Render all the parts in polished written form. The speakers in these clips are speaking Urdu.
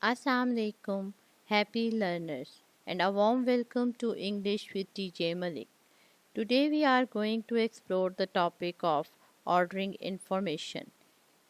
Assalamu alaikum, happy learners, and a warm welcome to English with TJ Malik. Today we are going to explore the topic of ordering information.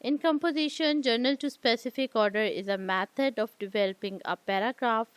In composition, journal to specific order is a method of developing a paragraph,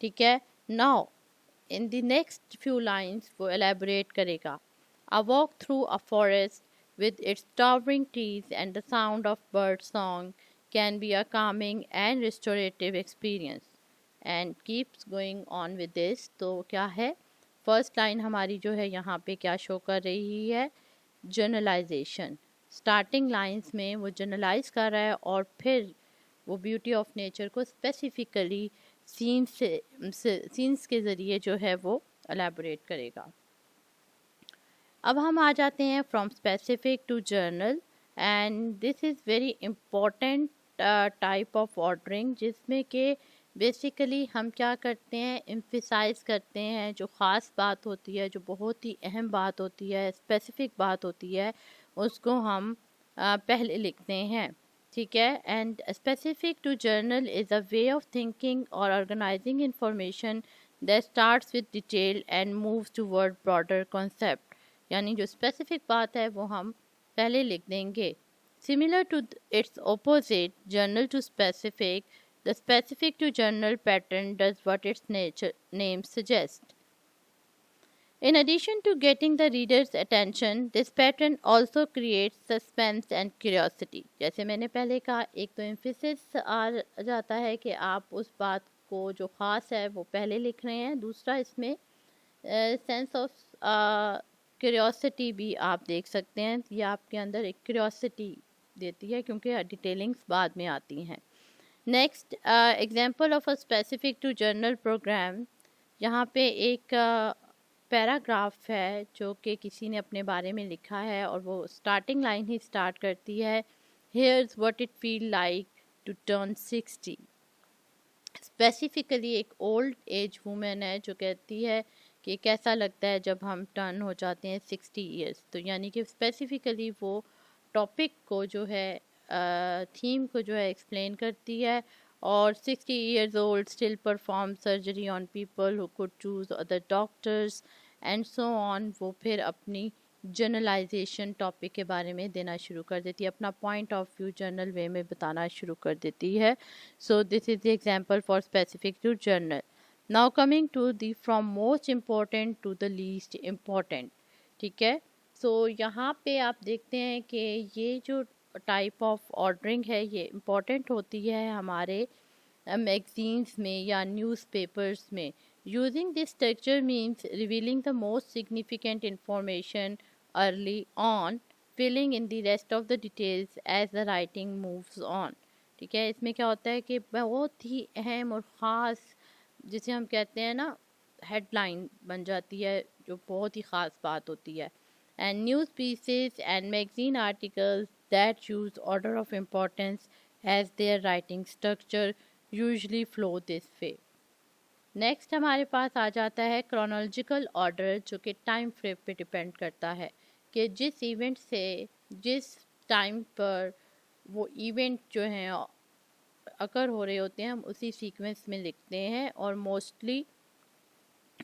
ٹھیک ہے. Now in the next few lines وہ elaborate کرے گا. A walk through a forest with its towering trees and the sound of bird song can be a calming and restorative experience. And keeps going on with this. تو کیا ہے فرسٹ لائن ہماری جو ہے یہاں پہ کیا شو کر رہی ہے؟ جرنلائزیشن. اسٹارٹنگ لائنس میں وہ جرنلائز کر رہا ہے اور پھر وہ بیوٹی آف نیچر کو اسپیسیفکلی سینس کے ذریعے جو ہے وہ الیبوریٹ کرے گا. اب ہم آ جاتے ہیں from specific to general, and this is very important type of ordering, جس میں کہ بیسیکلی ہم کیا کرتے ہیں، امفیسائز کرتے ہیں جو خاص بات ہوتی ہے، جو بہت ہی اہم بات ہوتی ہے، اسپیسیفک بات ہوتی ہے، اس کو ہم پہلے لکھتے ہیں. ٹھیک ہے. And specific to general is a way of thinking اور organising information that starts with detail and moves toward broader concept. یعنی جو اسپیسیفک بات ہے وہ ہم پہلے لکھ دیں گے. Similar to its opposite general to specific, the specific to journal pattern does what its name suggests. In addition to getting the reader's attention, this pattern also creates suspense and curiosity. جیسے میں نے پہلے کہا، ایک تو emphasis آ جاتا ہے کہ آپ اس بات کو جو خاص ہے وہ پہلے لکھ رہے ہیں. دوسرا اس میں sense of curiosity بھی آپ دیکھ سکتے ہیں. یہ آپ کے اندر ایک curiosity دیتی ہے کیونکہ ڈیٹیلنگس بعد میں آتی ہیں. Next example of a specific to general program. یہاں پہ ایک پیراگراف ہے جو کہ کسی نے اپنے بارے میں لکھا ہے اور وہ اسٹارٹنگ لائن ہی اسٹارٹ کرتی ہے here's what it feel like to turn 60. Specifically ایک اولڈ ایج وومن ہے جو کہتی ہے کہ کیسا لگتا ہے جب ہم ٹرن ہو جاتے ہیں 60 ایئرس. تو یعنی کہ اسپیسیفکلی وہ ٹاپک کو جو ہے تھیم کو جو ہے ایکسپلین کرتی ہے. اور 60 years old still perform surgery on people who could choose other doctors and so on. وہ پھر اپنی جرنلائزیشن ٹاپک کے بارے میں دینا شروع کر دیتی ہے، اپنا point of view general way میں بتانا شروع کر دیتی ہے. So this is the example for specific to general. Now coming to the from most important to the least important. ٹھیک ہے. سو یہاں پہ آپ دیکھتے ہیں کہ یہ جو ٹائپ آف آرڈرنگ ہے یہ امپورٹنٹ ہوتی ہے ہمارے میگزینس میں یا نیوز پیپرس میں. Using this structure means revealing the most significant information early on, filling in the rest of the details as the writing moves on. ٹھیک ہے. اس میں کیا ہوتا ہے کہ بہت ہی اہم اور خاص، جسے ہم کہتے ہیں نا ہیڈ لائن بن جاتی ہے، جو بہت ہی خاص بات ہوتی ہے. And news pieces and magazine articles that use order of importance as their writing structure usually flow this way. Next ہمارے پاس آ جاتا ہے chronological order، جو کہ ٹائم فریم پہ ڈپینڈ کرتا ہے کہ جس ایونٹ سے جس ٹائم پر وہ ایونٹ جو ہیں اکر ہو رہے ہوتے ہیں ہم اسی سیکوینس میں لکھتے ہیں. اور mostly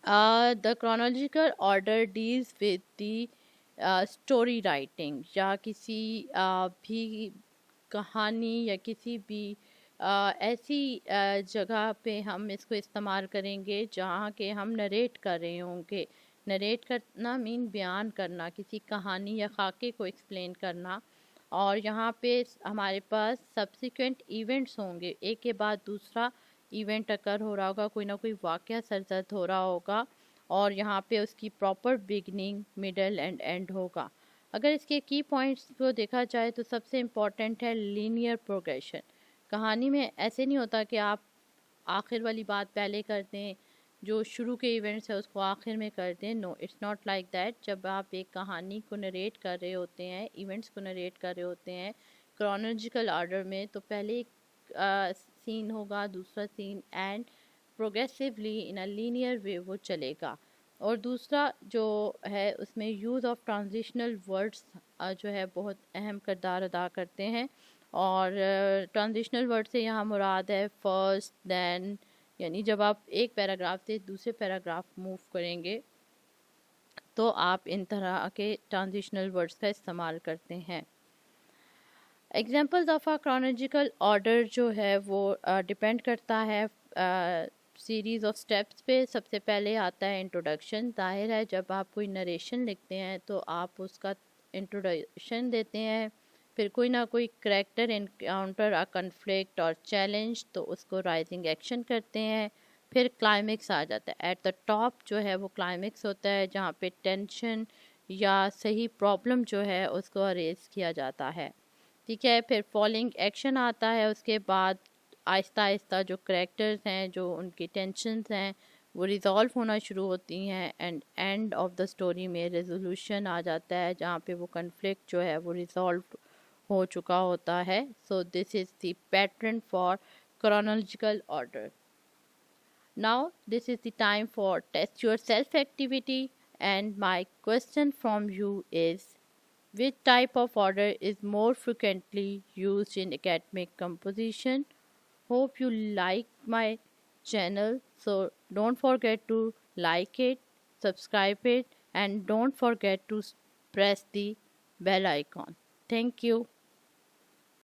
the chronological order deals with the story writing یا کسی بھی کہانی یا کسی بھی ایسی جگہ پہ ہم اس کو استعمال کریں گے جہاں کہ ہم نریٹ کر رہے ہوں گے. نریٹ کرنا مین بیان کرنا، کسی کہانی یا خاکے کو ایکسپلین کرنا. اور یہاں پہ ہمارے پاس سبسیکوینٹ ایونٹس ہوں گے، ایک کے بعد دوسرا ایونٹ اکر ہو رہا ہوگا، کوئی نہ کوئی واقعہ سرزد ہو رہا ہوگا، اور یہاں پہ اس کی proper beginning, middle and and ہوگا. اگر اس کے کی پوائنٹس کو دیکھا جائے تو سب سے امپورٹنٹ ہے لینئر پروگریشن. کہانی میں ایسے نہیں ہوتا کہ آپ آخر والی بات پہلے کر دیں، جو شروع کے ایونٹس ہے اس کو آخر میں کر دیں. نو، اٹس ناٹ لائک دیٹ. جب آپ ایک کہانی کو نریٹ کر رہے ہوتے ہیں، ایونٹس کو نریٹ کر رہے ہوتے ہیں کرونالوجیکل آرڈر میں، تو پہلے ایک سین ہوگا، دوسرا scene, and progressively in a linear way وہ چلے گا. اور دوسرا جو ہے اس میں یوز آف ٹرانزیشنل ورڈس جو ہے بہت اہم کردار ادا کرتے ہیں. اور ٹرانزیشنل ورڈ سے یہاں مراد ہے فرسٹ، دین، یعنی جب آپ ایک پیراگراف سے دوسرے پیراگراف موو کریں گے تو آپ ان طرح کے ٹرانزیشنل ورڈس کا استعمال کرتے ہیں. Examples of a chronological order جو ہے وہ ڈپینڈ کرتا ہے سیریز آف اسٹیپس پہ سب سے پہلے آتا ہے انٹروڈکشن. ظاہر ہے جب آپ کوئی نریشن لکھتے ہیں تو آپ اس کا انٹروڈکشن دیتے ہیں, پھر کوئی نہ کوئی کریکٹر انکاؤنٹر کنفلکٹ اور چیلنج, تو اس کو رائزنگ ایکشن کرتے ہیں. پھر کلائمیکس آ جاتا ہے. ایٹ دا ٹاپ جو ہے وہ کلائمیکس ہوتا ہے, جہاں پہ ٹینشن یا صحیح پرابلم جو ہے اس کو اریز کیا جاتا ہے. ٹھیک ہے, پھر فالنگ ایکشن آتا ہے. اس کے بعد آہستہ آہستہ جو کریکٹرز ہیں, جو ان کی ٹینشنز ہیں, وہ ریزالو ہونا شروع ہوتی ہیں. اینڈ آف دا اسٹوری میں ریزولوشن آ جاتا ہے, جہاں پہ وہ کنفلکٹ جو ہے وہ ریزالو ہو چکا ہوتا ہے. So this is the pattern for chronological order. Now this is the time for test yourself activity, and my question from you is, which type of order is more frequently used in academic composition? Hope you like my channel, so don't forget to like it, subscribe it, and don't forget to press the bell icon. Thank you.